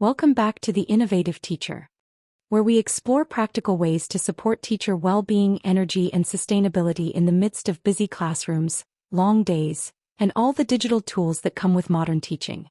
Welcome back to The Innovative Teacher, where we explore practical ways to support teacher well-being, energy, and sustainability in the midst of busy classrooms, long days, and all the digital tools that come with modern teaching.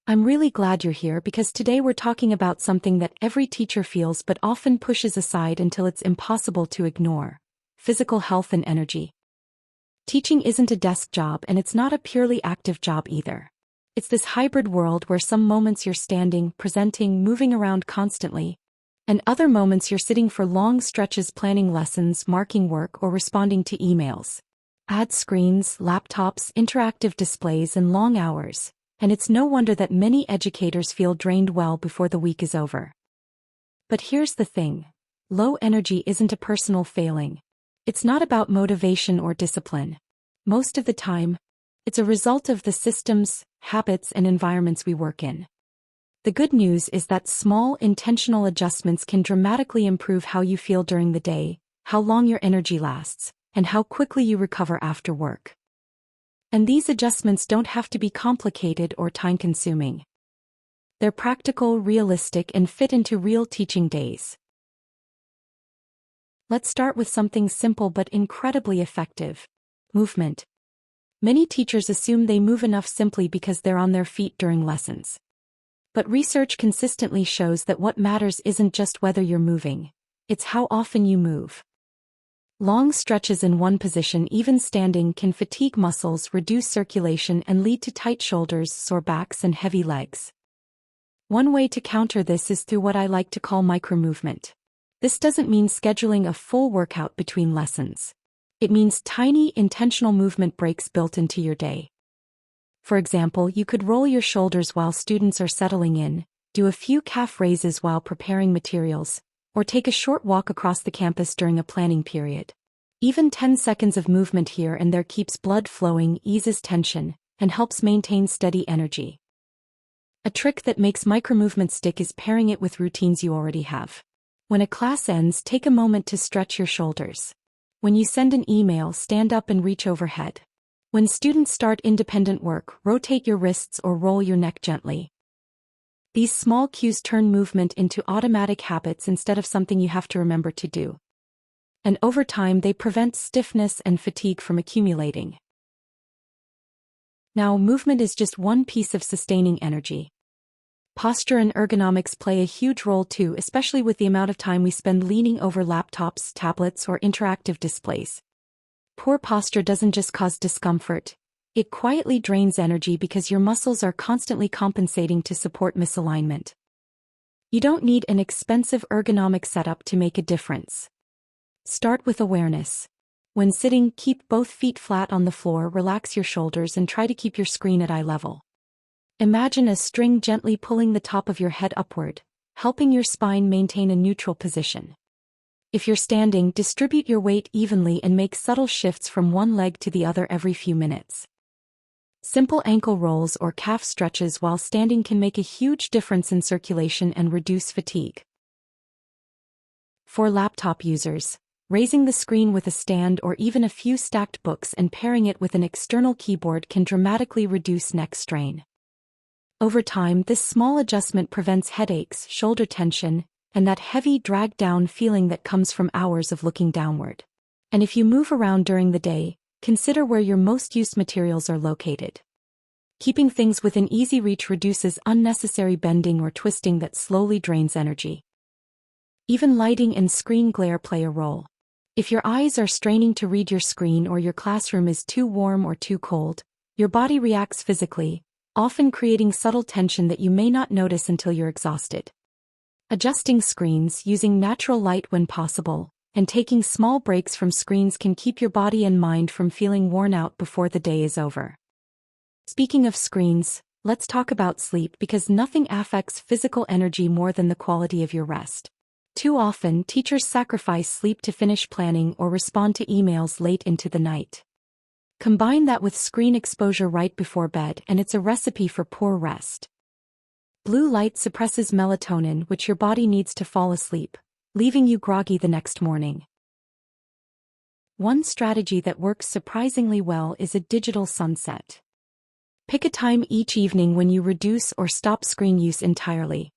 I'm really glad you're here because today we're talking about something that every teacher feels but often pushes aside until it's impossible to ignore: physical health and energy. Teaching isn't a desk job, and it's not a purely active job either. It's this hybrid world where some moments you're standing, presenting, moving around constantly, and other moments you're sitting for long stretches planning lessons, marking work, or responding to emails. Add screens, laptops, interactive displays, and long hours, and it's no wonder that many educators feel drained well before the week is over. But here's the thing: low energy isn't a personal failing. It's not about motivation or discipline. Most of the time, it's a result of the systems, habits, and environments we work in. The good news is that small, intentional adjustments can dramatically improve how you feel during the day, how long your energy lasts, and how quickly you recover after work. And these adjustments don't have to be complicated or time-consuming. They're practical, realistic, and fit into real teaching days. Let's start with something simple but incredibly effective: movement. Many teachers assume they move enough simply because they're on their feet during lessons. But research consistently shows that what matters isn't just whether you're moving, it's how often you move. Long stretches in one position, even standing, can fatigue muscles, reduce circulation, and lead to tight shoulders, sore backs, and heavy legs. One way to counter this is through what I like to call micromovement. This doesn't mean scheduling a full workout between lessons. It means tiny, intentional movement breaks built into your day. For example, you could roll your shoulders while students are settling in, do a few calf raises while preparing materials, or take a short walk across the campus during a planning period. Even 10 seconds of movement here and there keeps blood flowing, eases tension, and helps maintain steady energy. A trick that makes micromovement stick is pairing it with routines you already have. When a class ends, take a moment to stretch your shoulders. When you send an email, stand up and reach overhead. When students start independent work, rotate your wrists or roll your neck gently. These small cues turn movement into automatic habits instead of something you have to remember to do. And over time, they prevent stiffness and fatigue from accumulating. Now, movement is just one piece of sustaining energy. Posture and ergonomics play a huge role too, especially with the amount of time we spend leaning over laptops, tablets, or interactive displays. Poor posture doesn't just cause discomfort, it quietly drains energy because your muscles are constantly compensating to support misalignment. You don't need an expensive ergonomic setup to make a difference. Start with awareness. When sitting, keep both feet flat on the floor, relax your shoulders, and try to keep your screen at eye level. Imagine a string gently pulling the top of your head upward, helping your spine maintain a neutral position. If you're standing, distribute your weight evenly and make subtle shifts from one leg to the other every few minutes. Simple ankle rolls or calf stretches while standing can make a huge difference in circulation and reduce fatigue. For laptop users, raising the screen with a stand or even a few stacked books and pairing it with an external keyboard can dramatically reduce neck strain. Over time, this small adjustment prevents headaches, shoulder tension, and that heavy, dragged-down feeling that comes from hours of looking downward. And if you move around during the day, consider where your most used materials are located. Keeping things within easy reach reduces unnecessary bending or twisting that slowly drains energy. Even lighting and screen glare play a role. If your eyes are straining to read your screen or your classroom is too warm or too cold, your body reacts physically, often creating subtle tension that you may not notice until you're exhausted. Adjusting screens, using natural light when possible, and taking small breaks from screens can keep your body and mind from feeling worn out before the day is over. Speaking of screens, let's talk about sleep, because nothing affects physical energy more than the quality of your rest. Too often, teachers sacrifice sleep to finish planning or respond to emails late into the night. Combine that with screen exposure right before bed, and it's a recipe for poor rest. Blue light suppresses melatonin, which your body needs to fall asleep, leaving you groggy the next morning. One strategy that works surprisingly well is a digital sunset. Pick a time each evening when you reduce or stop screen use entirely.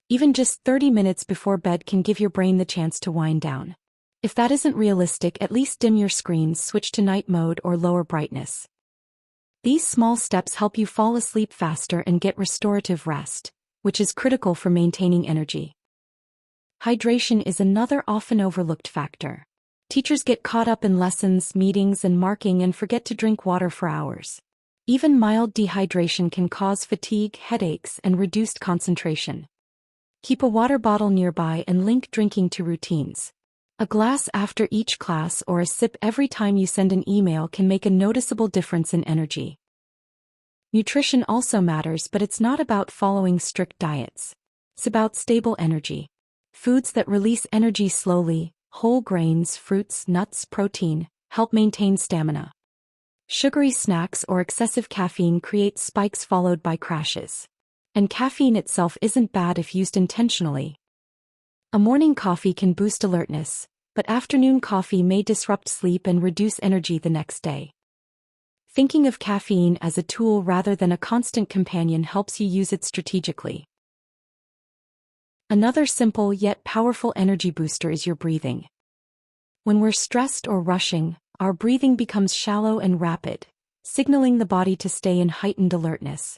Even just 30 minutes before bed can give your brain the chance to wind down. If that isn't realistic, at least dim your screens, switch to night mode or lower brightness. These small steps help you fall asleep faster and get restorative rest, which is critical for maintaining energy. Hydration is another often overlooked factor. Teachers get caught up in lessons, meetings, and marking and forget to drink water for hours. Even mild dehydration can cause fatigue, headaches, and reduced concentration. Keep a water bottle nearby and link drinking to routines. A glass after each class or a sip every time you send an email can make a noticeable difference in energy. Nutrition also matters, but it's not about following strict diets. It's about stable energy. Foods that release energy slowly, whole grains, fruits, nuts, protein, help maintain stamina. Sugary snacks or excessive caffeine create spikes followed by crashes. And caffeine itself isn't bad if used intentionally. A morning coffee can boost alertness, but afternoon coffee may disrupt sleep and reduce energy the next day. Thinking of caffeine as a tool rather than a constant companion helps you use it strategically. Another simple yet powerful energy booster is your breathing. When we're stressed or rushing, our breathing becomes shallow and rapid, signaling the body to stay in heightened alertness.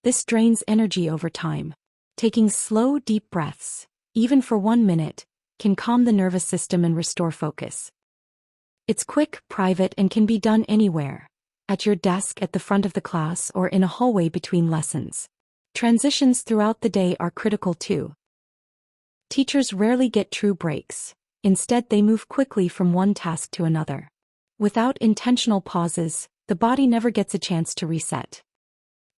This drains energy over time. Taking slow, deep breaths, even for 1 minute, can calm the nervous system and restore focus. It's quick, private, and can be done anywhere, at your desk, at the front of the class, or in a hallway between lessons. Transitions throughout the day are critical too. Teachers rarely get true breaks. Instead, they move quickly from one task to another. Without intentional pauses, the body never gets a chance to reset.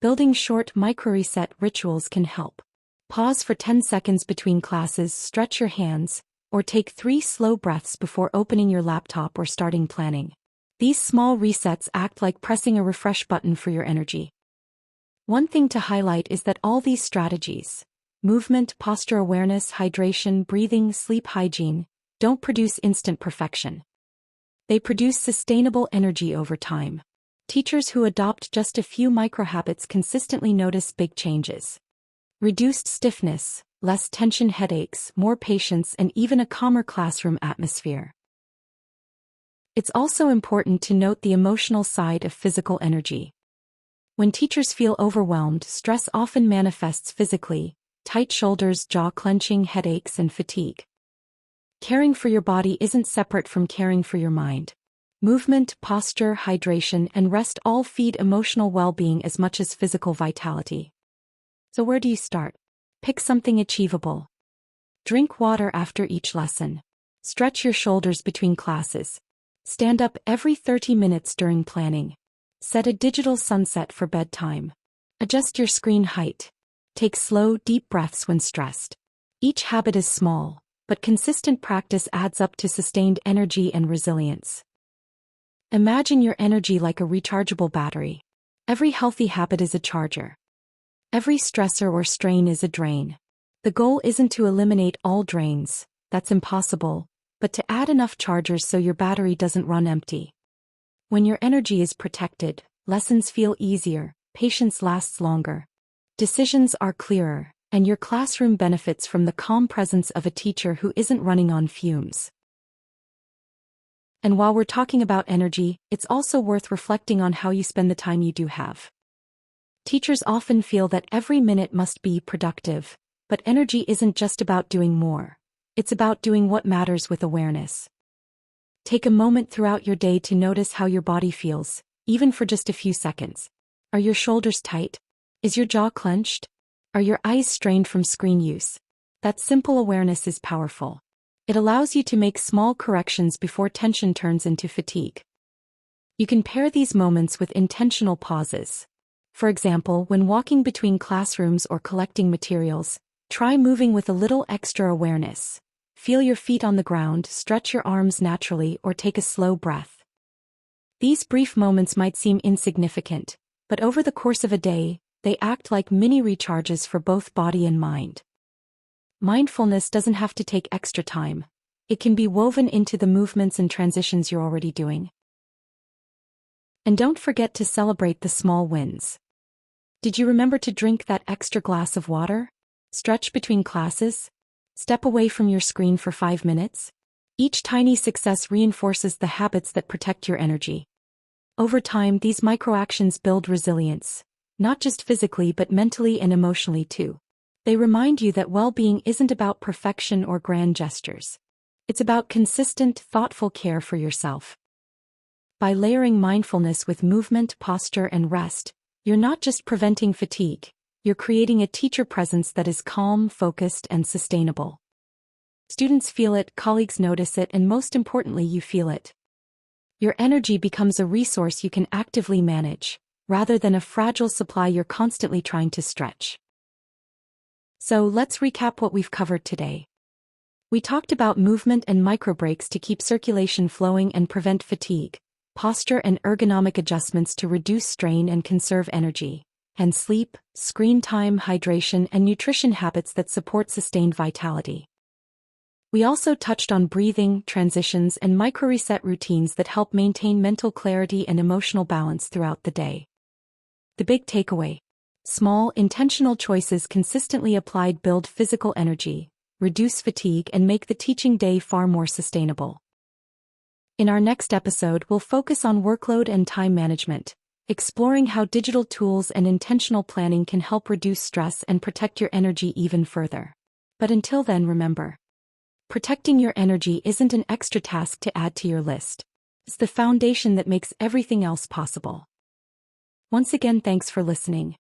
Building short micro-reset rituals can help. Pause for 10 seconds between classes, stretch your hands, or take 3 slow breaths before opening your laptop or starting planning. These small resets act like pressing a refresh button for your energy. One thing to highlight is that all these strategies, movement, posture awareness, hydration, breathing, sleep hygiene, don't produce instant perfection. They produce sustainable energy over time. Teachers who adopt just a few micro-habits consistently notice big changes. Reduced stiffness, less tension, headaches, more patience, and even a calmer classroom atmosphere. It's also important to note the emotional side of physical energy. When teachers feel overwhelmed, stress often manifests physically: tight shoulders, jaw clenching, headaches, and fatigue. Caring for your body isn't separate from caring for your mind. Movement, posture, hydration, and rest all feed emotional well-being as much as physical vitality. So where do you start? Pick something achievable. Drink water after each lesson. Stretch your shoulders between classes. Stand up every 30 minutes during planning. Set a digital sunset for bedtime. Adjust your screen height. Take slow, deep breaths when stressed. Each habit is small, but consistent practice adds up to sustained energy and resilience. Imagine your energy like a rechargeable battery. Every healthy habit is a charger. Every stressor or strain is a drain. The goal isn't to eliminate all drains, that's impossible, but to add enough chargers so your battery doesn't run empty. When your energy is protected, lessons feel easier, patience lasts longer, decisions are clearer, and your classroom benefits from the calm presence of a teacher who isn't running on fumes. And while we're talking about energy, it's also worth reflecting on how you spend the time you do have. Teachers often feel that every minute must be productive, but energy isn't just about doing more. It's about doing what matters with awareness. Take a moment throughout your day to notice how your body feels, even for just a few seconds. Are your shoulders tight? Is your jaw clenched? Are your eyes strained from screen use? That simple awareness is powerful. It allows you to make small corrections before tension turns into fatigue. You can pair these moments with intentional pauses. For example, when walking between classrooms or collecting materials, try moving with a little extra awareness. Feel your feet on the ground, stretch your arms naturally, or take a slow breath. These brief moments might seem insignificant, but over the course of a day, they act like mini recharges for both body and mind. Mindfulness doesn't have to take extra time. It can be woven into the movements and transitions you're already doing. And don't forget to celebrate the small wins. Did you remember to drink that extra glass of water? Stretch between classes? Step away from your screen for 5 minutes? Each tiny success reinforces the habits that protect your energy. Over time, these microactions build resilience, not just physically but mentally and emotionally too. They remind you that well-being isn't about perfection or grand gestures. It's about consistent, thoughtful care for yourself. By layering mindfulness with movement, posture, and rest, you're not just preventing fatigue, you're creating a teacher presence that is calm, focused, and sustainable. Students feel it, colleagues notice it, and most importantly, you feel it. Your energy becomes a resource you can actively manage, rather than a fragile supply you're constantly trying to stretch. So let's recap what we've covered today. We talked about movement and microbreaks to keep circulation flowing and prevent fatigue, posture and ergonomic adjustments to reduce strain and conserve energy, and sleep, screen time, hydration, and nutrition habits that support sustained vitality. We also touched on breathing, transitions, and micro-reset routines that help maintain mental clarity and emotional balance throughout the day. The big takeaway: small, intentional choices consistently applied build physical energy, reduce fatigue, and make the teaching day far more sustainable. In our next episode, we'll focus on workload and time management, exploring how digital tools and intentional planning can help reduce stress and protect your energy even further. But until then, remember, protecting your energy isn't an extra task to add to your list. It's the foundation that makes everything else possible. Once again, thanks for listening.